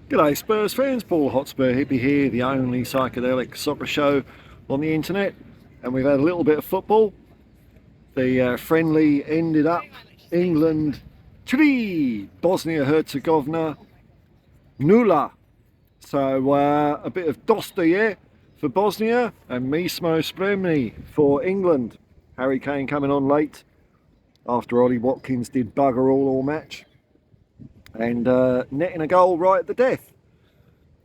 G'day Spurs fans, Paul Hotspur Hippie here, the only psychedelic soccer show on the internet, and we've had a little bit of football. The friendly ended up England 3, Bosnia-Herzegovina 0. So a bit of dosta for Bosnia and mi smo spremni for England. Harry Kane coming on late after Ollie Watkins did bugger all match and netting a goal right at the death.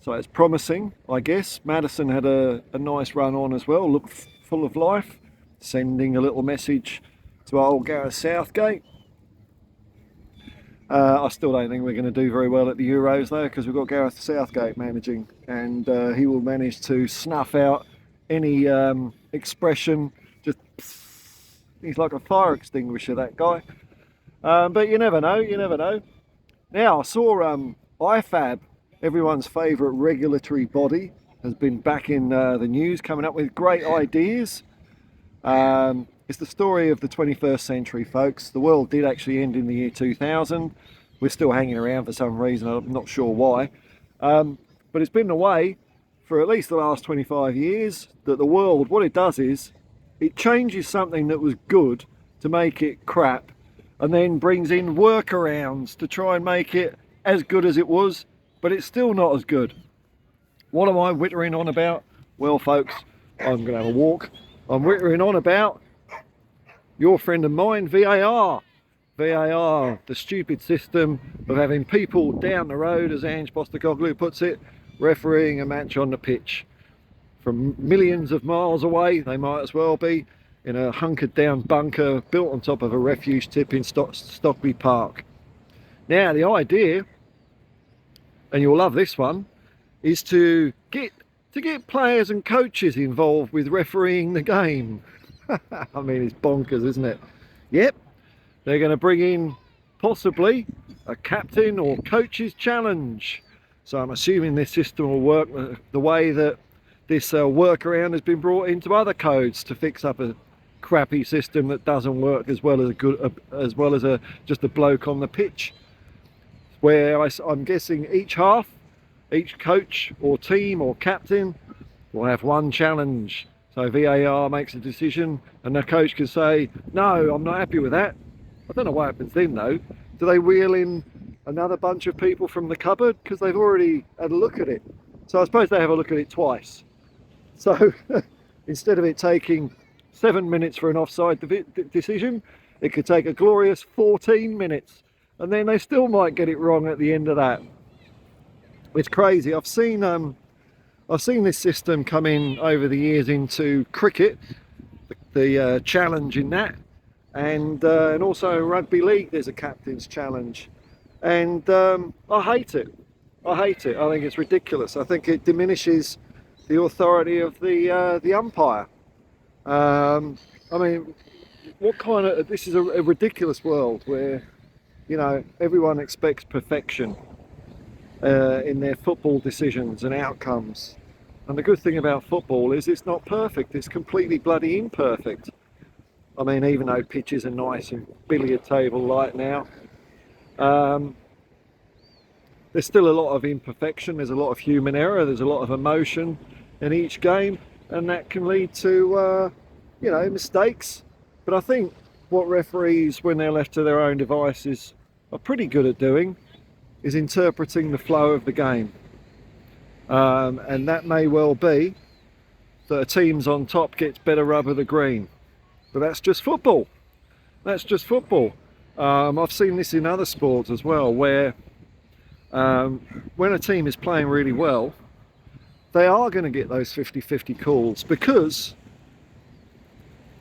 So it's promising, I guess. Maddison had a nice run on as well, looked full of life, sending a little message to old Gareth Southgate. I still don't think we're going to do very well at the Euros though, because we've got Gareth Southgate managing, and he will manage to snuff out any expression. Just he's like a fire extinguisher, that guy. But you never know, you never know. Now I saw IFAB, everyone's favourite regulatory body, has been back in the news, coming up with great ideas. It's the story of the 21st century, folks. The world did actually end in the year 2000. We're still hanging around for some reason, I'm not sure why. But it's been the way for at least the last 25 years that the world, what it does is, it changes something that was good to make it crap, and then brings in workarounds to try and make it as good as it was, but it's still not as good. What am I whittering on about? Well, folks, I'm going to have a walk. I'm whittering on about your friend of mine, VAR. VAR, the stupid system of having people down the road, as Ange Postecoglou puts it, refereeing a match on the pitch. From millions of miles away, they might as well be in a hunkered down bunker built on top of a refuge tip in Stockley Park. Now, the idea, and you'll love this one, is to get players and coaches involved with refereeing the game. I mean, it's bonkers, isn't it? Yep, they're going to bring in possibly a captain or coach's challenge. So I'm assuming this system will work the way that this workaround has been brought into other codes to fix up a crappy system that doesn't work as well as just a bloke on the pitch. Where I'm guessing each coach or team or captain will have one challenge. So VAR makes a decision and the coach can say, no, I'm not happy with that. I don't know what happens then though. Do they wheel in another bunch of people from the cupboard? Because they've already had a look at it. So I suppose they have a look at it twice. So instead of it taking 7 minutes for an offside decision, it could take a glorious 14 minutes. And then they still might get it wrong at the end of that. It's crazy. I've seen this system come in over the years into cricket, the challenge in that, and also rugby league. There's a captain's challenge, and I hate it. I hate it. I think it's ridiculous. I think it diminishes the authority of the umpire. I mean, this is a ridiculous world where, you know, everyone expects perfection in their football decisions and outcomes. And the good thing about football is it's not perfect, it's completely bloody imperfect. I mean, even though pitches are nice and billiard table like now, there's still a lot of imperfection, there's a lot of human error, there's a lot of emotion in each game, and that can lead to, you know, mistakes. But I think what referees, when they're left to their own devices, are pretty good at doing is interpreting the flow of the game. And that may well be that a team's on top gets better rub of the green. But that's just football. That's just football. I've seen this in other sports as well, where when a team is playing really well, they are going to get those 50-50 calls because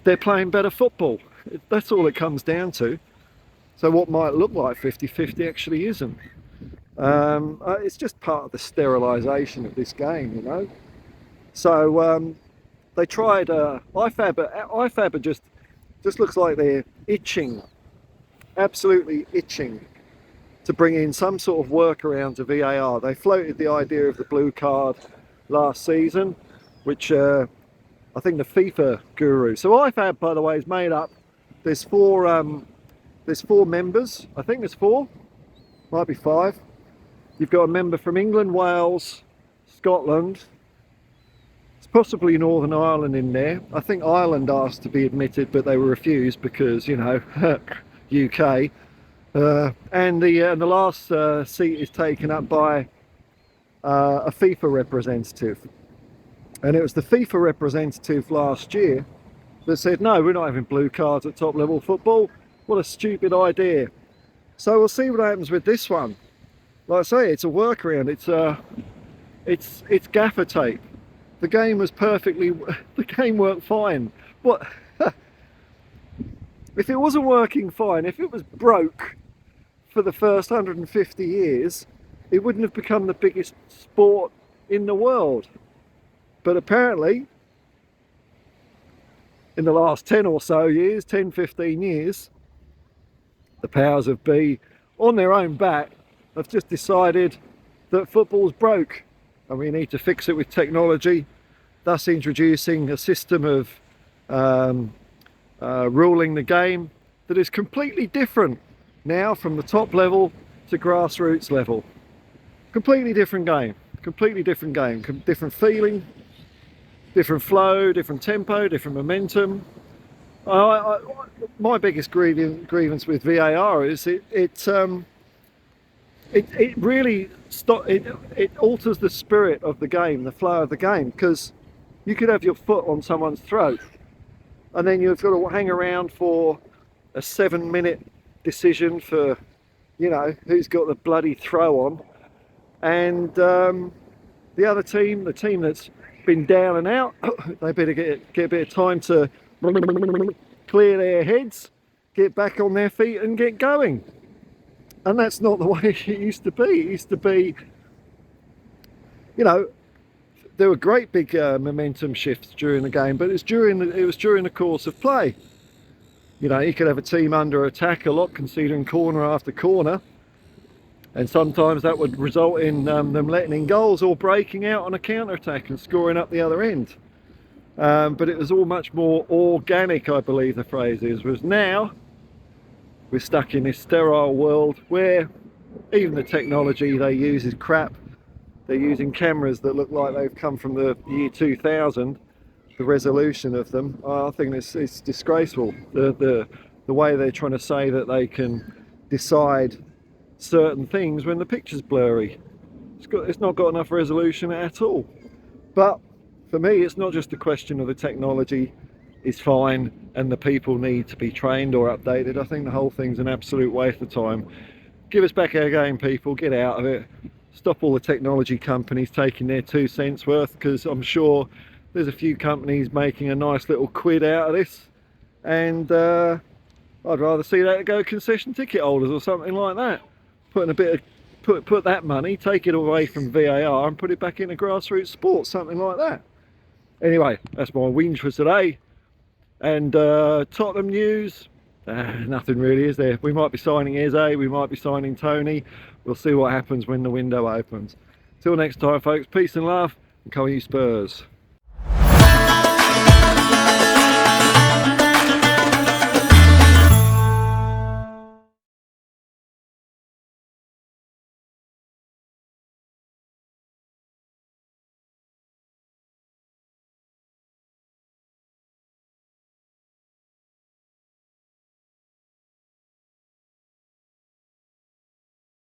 they're playing better football. That's all it comes down to. So what might look like 50-50 actually isn't. It's just part of the sterilisation of this game, you know. So they tried IFAB just looks like they're itching, absolutely itching, to bring in some sort of workaround to VAR. They floated the idea of the blue card last season, which I think the FIFA guru. So IFAB, by the way, is made up. There's four members. I think there's four, might be five. You've got a member from England, Wales, Scotland. It's possibly Northern Ireland in there. I think Ireland asked to be admitted, but they were refused because, you know, UK. And the last seat is taken up by a FIFA representative. And it was the FIFA representative last year that said, no, we're not having blue cards at top level football. What a stupid idea. So we'll see what happens with this one. Like I say, it's a workaround. It's gaffer tape. The game was the game worked fine. What? If it wasn't working fine, if it was broke for the first 150 years, it wouldn't have become the biggest sport in the world. But apparently, in the last 10 or so years, 10, 15 years, the powers of be, on their own back, have just decided that football's broke and we need to fix it with technology, thus introducing a system of ruling the game that is completely different now from the top level to grassroots level. Completely different game, different feeling, different flow, different tempo, different momentum. My biggest grievance with VAR is it really it alters the spirit of the game, the flow of the game, because you could have your foot on someone's throat and then you've got to hang around for a 7-minute decision for, you know, who's got the bloody throw on, and the other team, the team that's been down and out, they better get a bit of time to clear their heads, get back on their feet and get going. And that's not the way it used to be. It used to be, you know, there were great big momentum shifts during the game, but it was during the course of play. You know, you could have a team under attack a lot, conceding corner after corner, and sometimes that would result in them letting in goals or breaking out on a counter-attack and scoring up the other end. But it was all much more organic, I believe the phrase is. Whereas now, we're stuck in this sterile world where even the technology they use is crap. They're using cameras that look like they've come from the year 2000. The resolution of them, I think it's disgraceful. The way they're trying to say that they can decide certain things when the picture's blurry. It's not got enough resolution at all. But for me, it's not just a question of the technology is fine and the people need to be trained or updated. I think the whole thing's an absolute waste of time. Give us back our game, people. Get out of it. Stop all the technology companies taking their 2 cents worth, because I'm sure there's a few companies making a nice little quid out of this, and I'd rather see that go concession ticket holders or something like that. Put that money, take it away from VAR and put it back into grassroots sports, something like that. Anyway, that's my whinge for today. And Tottenham news, nothing really, is there? We might be signing Eze, we might be signing Tony. We'll see what happens when the window opens. Till next time, folks, peace and love, and come on you Spurs.